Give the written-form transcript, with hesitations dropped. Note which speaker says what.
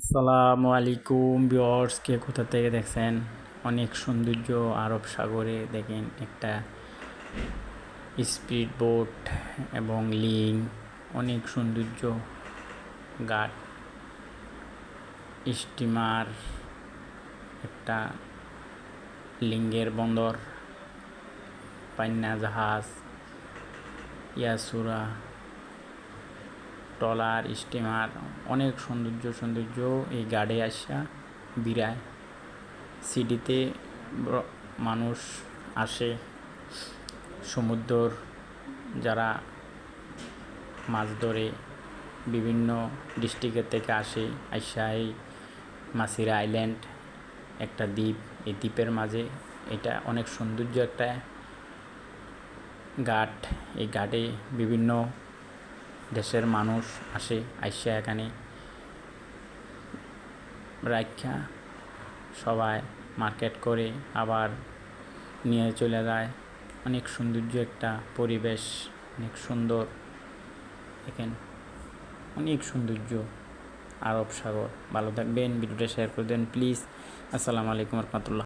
Speaker 1: আসসালামু আলাইকুম ভিউয়ার্স, কে কোথা থেকে দেখছেন? অনেক সৌন্দর্য আরব সাগরে দেখেন একটা স্পিড বোট এবং লিং, অনেক সৌন্দর্য, ঘাট, স্টিমার, একটা লিঙ্গের বন্দর, পান্না জাহাজ, ইয়াসুরা, ট্রলার, স্টিমার, অনেক সৌন্দর্য এই গাড়ে আসা বিরায়। সিটিতে মানুষ আসে, সমুদ্র যারা মাছ ধরে বিভিন্ন ডিস্ট্রিক্টের থেকে আসে আইসা এই মাসিরা আইল্যান্ড একটা দ্বীপ, এই দ্বীপের মাঝে এটা অনেক সৌন্দর্য একটা ঘাট। এই ঘাটে বিভিন্ন দেশের মানুষ আসে আইসা এখানে রাখা সবাই মার্কেট করে আবার নিয়ে চলে যায়। অনেক সৌন্দর্য একটা পরিবেশ, অনেক সুন্দর দেখেন, অনেক সৌন্দর্য আরব সাগর। ভালো থাকবেন, ভিডিওটা শেয়ার করে দেন প্লিজ। আসসালামু আলাইকুম রহমতুল্লাহ।